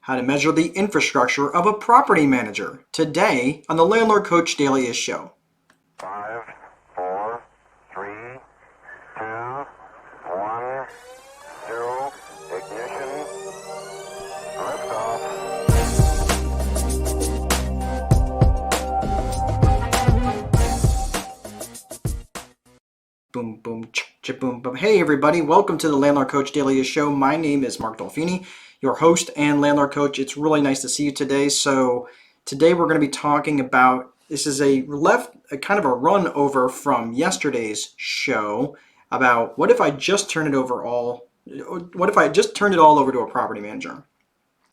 how to measure the infrastructure of a property manager. Today on the Landlord Coach Daily Show. 5, 4, 3, 2, 1, 0, ignition, liftoff. Boom, boom, boom, boom. Hey everybody, welcome to the Landlord Coach Daily Show. My name is Mark Dolfini, your host and Landlord Coach. It's really nice to see you today. So today we're going to be talking about, this is a kind of a run over from yesterday's show about what if I just turned it all over to a property manager.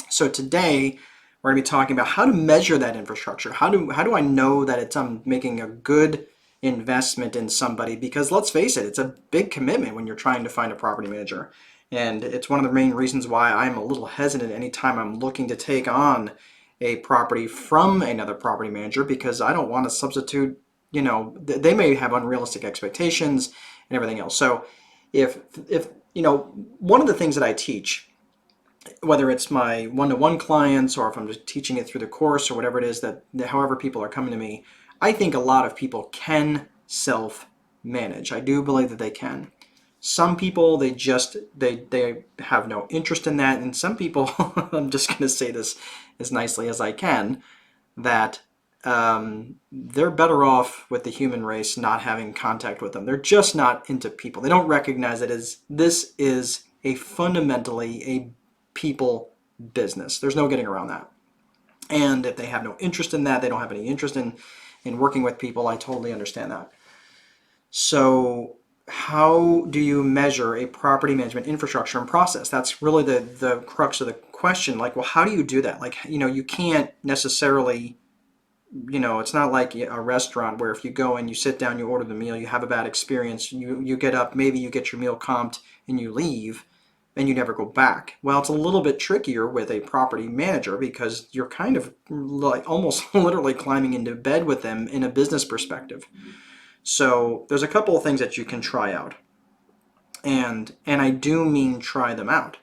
So today we're going to be talking about how to measure that infrastructure. How do I know that I'm making a good investment in somebody? Because let's face it, it's a big commitment when you're trying to find a property manager. And it's one of the main reasons why I'm a little hesitant anytime I'm looking to take on a property from another property manager, because I don't want to substitute, they may have unrealistic expectations and everything else. So if one of the things that I teach, whether it's my one-to-one clients or if I'm just teaching it through the course or whatever it is that however people are coming to me, I think a lot of people can self-manage. I do believe that they can. Some people, they have no interest in that, and some people, I'm just going to say this as nicely as I can, that they're better off with the human race not having contact with them. They're just not into people. They don't recognize it as this is fundamentally a people business. There's no getting around that. And if they have no interest in that, they don't have any interest in working with people, I totally understand that. So how do you measure a property management infrastructure and process? That's really the crux of the question. Like, well, how do you do that? Like, you can't necessarily, it's not like a restaurant where if you go and you sit down, you order the meal, you have a bad experience, you get up, maybe you get your meal comped and you leave, and you never go back. Well, it's a little bit trickier with a property manager because you're kind of like almost literally climbing into bed with them in a business perspective. So there's a couple of things that you can try out. And I do mean try them out,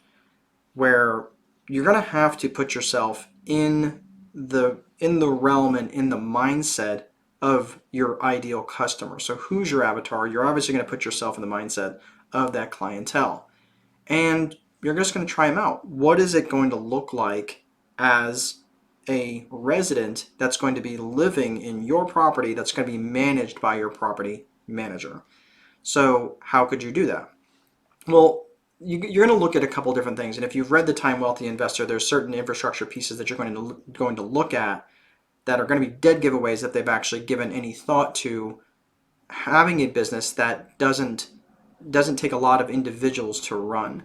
where you're going to have to put yourself in the realm and in the mindset of your ideal customer. So who's your avatar? You're obviously going to put yourself in the mindset of that clientele. And you're just going to try them out. What is it going to look like as a resident that's going to be living in your property that's going to be managed by your property manager? So how could you do that? Well, you're going to look at a couple different things. And if you've read The Time Wealthy Investor, there's certain infrastructure pieces that you're going to look at that are going to be dead giveaways if they've actually given any thought to having a business that doesn't take a lot of individuals to run.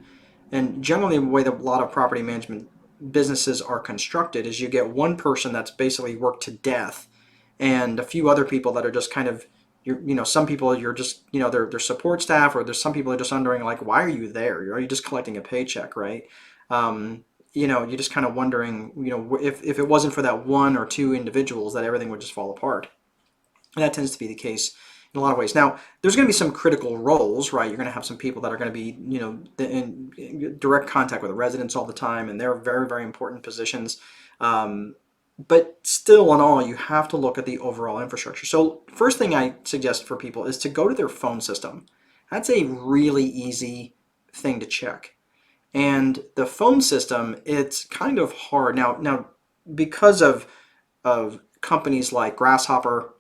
And generally the way that a lot of property management businesses are constructed is you get one person that's basically worked to death and a few other people that are just kind of, some people you're just, they're support staff, or there's some people are just wondering, like, why are you there? Are you just collecting a paycheck, right? You're just kind of wondering, if it wasn't for that one or two individuals, that everything would just fall apart. And that tends to be the case in a lot of ways. Now, there's going to be some critical roles, right? You're going to have some people that are going to be, in direct contact with the residents all the time, and they're very, very important positions. But still, in all, you have to look at the overall infrastructure. So first thing I suggest for people is to go to their phone system. That's a really easy thing to check. And the phone system, it's kind of hard. Now because of companies like Grasshopper,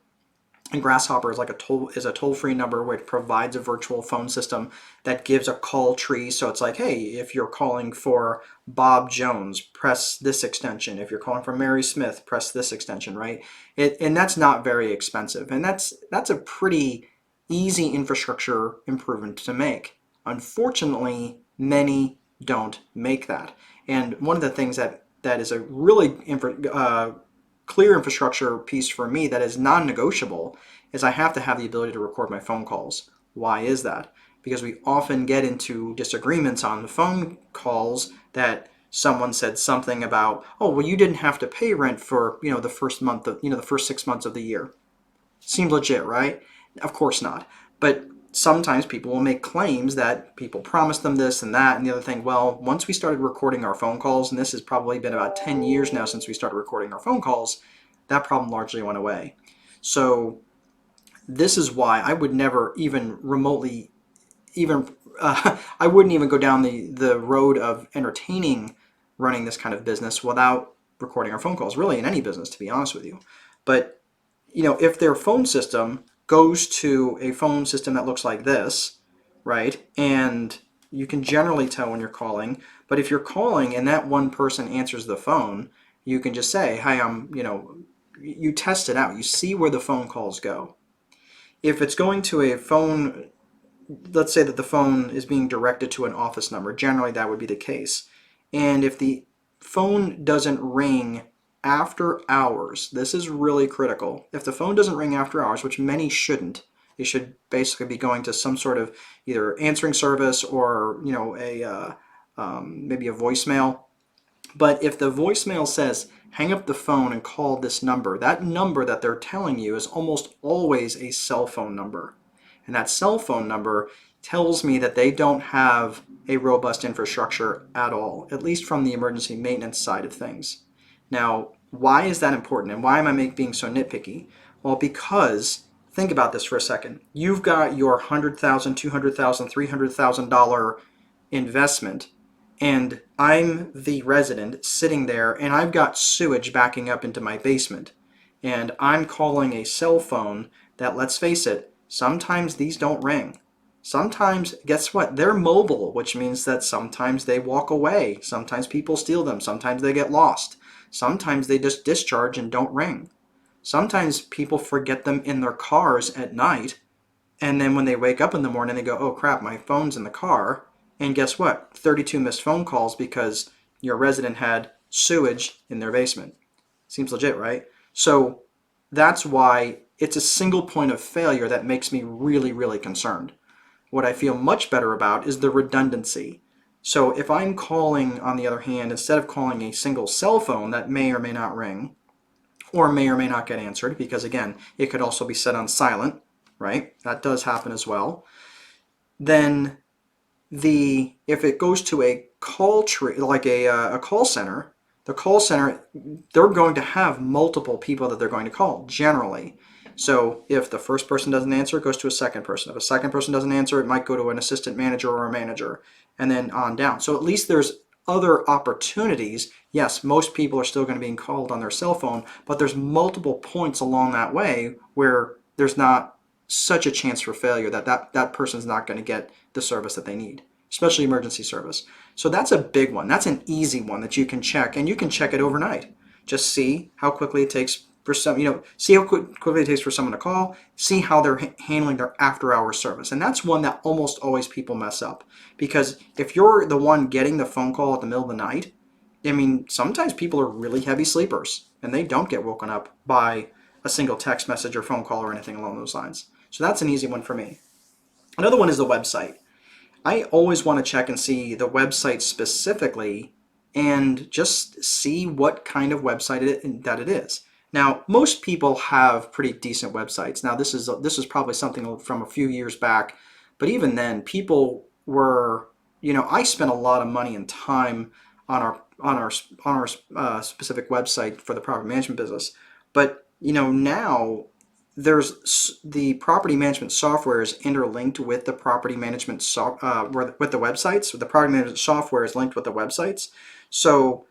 and Grasshopper is like a toll-free number which provides a virtual phone system that gives a call tree. So it's like, hey, if you're calling for Bob Jones, press this extension. If you're calling for Mary Smith, press this extension, right? And that's not very expensive. And that's a pretty easy infrastructure improvement to make. Unfortunately, many don't make that. And one of the things that is a really clear infrastructure piece for me that is non-negotiable is I have to have the ability to record my phone calls. Why is that? Because we often get into disagreements on the phone calls that someone said something about, oh, well, you didn't have to pay rent for, the first month of, the first 6 months of the year. Seems legit, right? Of course not. But sometimes people will make claims that people promised them this and that and the other thing. Well, once we started recording our phone calls, and this has probably been about 10 years now since we started recording our phone calls, that problem largely went away. So this is why I would never even remotely even I wouldn't even go down the road of entertaining running this kind of business without recording our phone calls, really in any business, to be honest with you. But if their phone system goes to a phone system that looks like this, right, and you can generally tell when you're calling, but if you're calling and that one person answers the phone, you can just say, hi, you test it out. You see where the phone calls go. If it's going to a phone, let's say that the phone is being directed to an office number, generally that would be the case. And if the phone doesn't ring after hours, this is really critical. If the phone doesn't ring after hours, which many shouldn't, they should basically be going to some sort of either answering service or maybe a voicemail. But if the voicemail says, hang up the phone and call this number, that number that they're telling you is almost always a cell phone number. And that cell phone number tells me that they don't have a robust infrastructure at all, at least from the emergency maintenance side of things. Now, why is that important and why am I being so nitpicky? Well, because think about this for a second. You've got your $100,000, $200,000, $300,000 investment, and I'm the resident sitting there and I've got sewage backing up into my basement. And I'm calling a cell phone that, let's face it, sometimes these don't ring. Sometimes, guess what? They're mobile, which means that sometimes they walk away. Sometimes people steal them. Sometimes they get lost. Sometimes they just discharge and don't ring. Sometimes people forget them in their cars at night, and then when they wake up in the morning, they go, oh crap, my phone's in the car. And guess what? 32 missed phone calls because your resident had sewage in their basement. Seems legit, right? So that's why it's a single point of failure that makes me really, really concerned. What I feel much better about is the redundancy. So if I'm calling, on the other hand, instead of calling a single cell phone that may or may not ring, or may not get answered, because again, it could also be set on silent, right? That does happen as well. Then if it goes to a call tree, like a call center, the call center, they're going to have multiple people that they're going to call generally. So if the first person doesn't answer, it goes to a second person. If a second person doesn't answer, it might go to an assistant manager or a manager, and then on down. So at least there's other opportunities. Yes, most people are still going to be called on their cell phone, but there's multiple points along that way where there's not such a chance for failure that person's not going to get the service that they need, especially emergency service. So that's a big one. That's an easy one that you can check, and you can check it overnight. Just see how quickly it takes for see how quickly it takes for someone to call, see how they're handling their after-hours service. And that's one that almost always people mess up, because if you're the one getting the phone call at the middle of the night, I mean, sometimes people are really heavy sleepers and they don't get woken up by a single text message or phone call or anything along those lines. So that's an easy one for me. Another one is the website. I always want to check and see the website specifically and just see what kind of website that it is. Now, most people have pretty decent websites. Now, this is probably something from a few years back, but even then, people were, I spent a lot of money and time on our specific website for the property management business. But now there's the property management software is interlinked with the property management with the websites. So the property management software is linked with the websites. So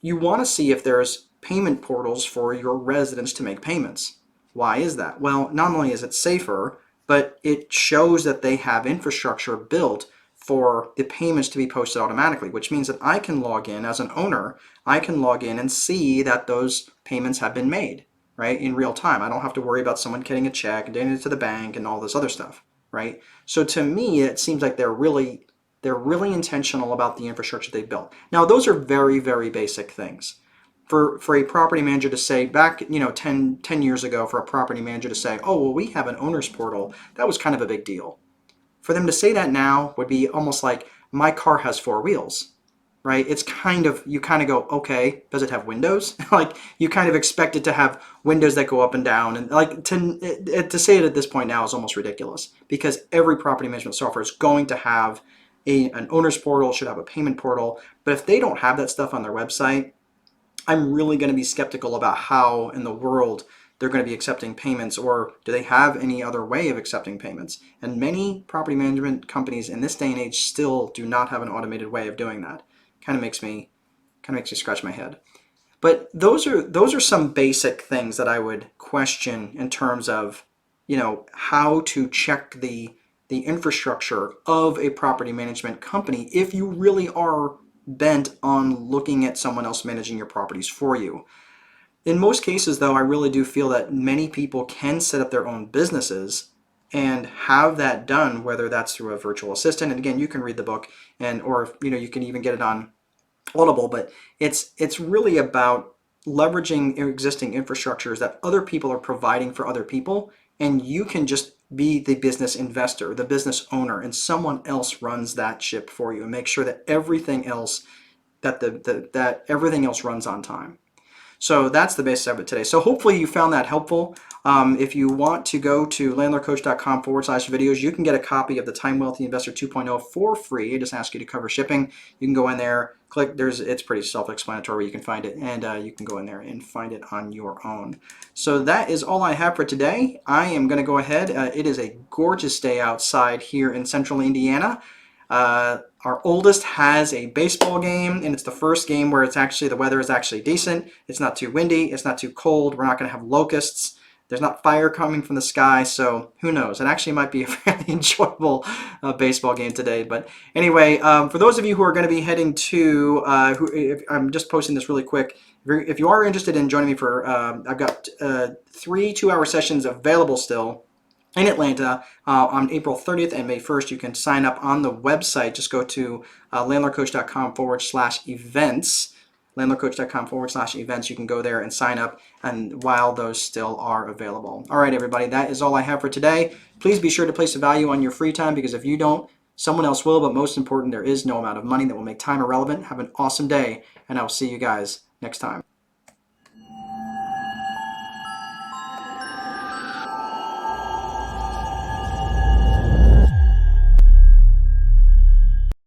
you want to see if there's payment portals for your residents to make payments. Why is that? Well, not only is it safer, but it shows that they have infrastructure built for the payments to be posted automatically, which means that I can log in as an owner, I can log in and see that those payments have been made, right, in real time. I don't have to worry about someone getting a check and getting it to the bank and all this other stuff, right? So to me, it seems like they're really intentional about the infrastructure they built. Now, those are very, very basic things. For a property manager to say, back 10 years ago, for a property manager to say, oh, well, we have an owner's portal, that was kind of a big deal. For them to say that now would be almost like, my car has four wheels. right? It's kind of, you kind of go, okay, does it have windows? Like you kind of expect it to have windows that go up and down, and like to say it at this point now is almost ridiculous because every property management software is going to have an owner's portal, should have a payment portal, but if they don't have that stuff on their website, I'm really going to be skeptical about how in the world they're going to be accepting payments, or do they have any other way of accepting payments? And many property management companies in this day and age still do not have an automated way of doing that. Kind of makes me scratch my head. But those are some basic things that I would question in terms of, how to check the infrastructure of a property management company if you really are bent on looking at someone else managing your properties for you. In most cases, though, I really do feel that many people can set up their own businesses and have that done, whether that's through a virtual assistant. And again, you can read the book, and or you can even get it on Audible. But it's really about leveraging existing infrastructures that other people are providing for other people, and you can just be the business investor, the business owner, and someone else runs that ship for you and make sure that everything else that everything else runs on time. So that's the basis of it today. So hopefully you found that helpful. If you want to go to landlordcoach.com/videos, you can get a copy of the Time Wealthy Investor 2.0 for free. I just ask you to cover shipping. You can go in there, click. It's pretty self-explanatory where you can find it, and you can go in there and find it on your own. So that is all I have for today. I am going to go ahead. It is a gorgeous day outside here in central Indiana. Our oldest has a baseball game, and it's the first game where the weather is actually decent. It's not too windy. It's not too cold. We're not going to have locusts. There's not fire coming from the sky, so who knows? It actually might be a fairly enjoyable baseball game today. But anyway, for those of you who are going to be heading to, I'm just posting this really quick. If you are interested in joining me for, I've got 3 2-hour sessions available still in Atlanta on April 30th and May 1st. You can sign up on the website. Just go to landlordcoach.com/events. Landlordcoach.com/events. You can go there and sign up, and while those still are available. All right, everybody, that is all I have for today. Please be sure to place a value on your free time, because if you don't, someone else will. But most important, there is no amount of money that will make time irrelevant. Have an awesome day, and I will see you guys next time.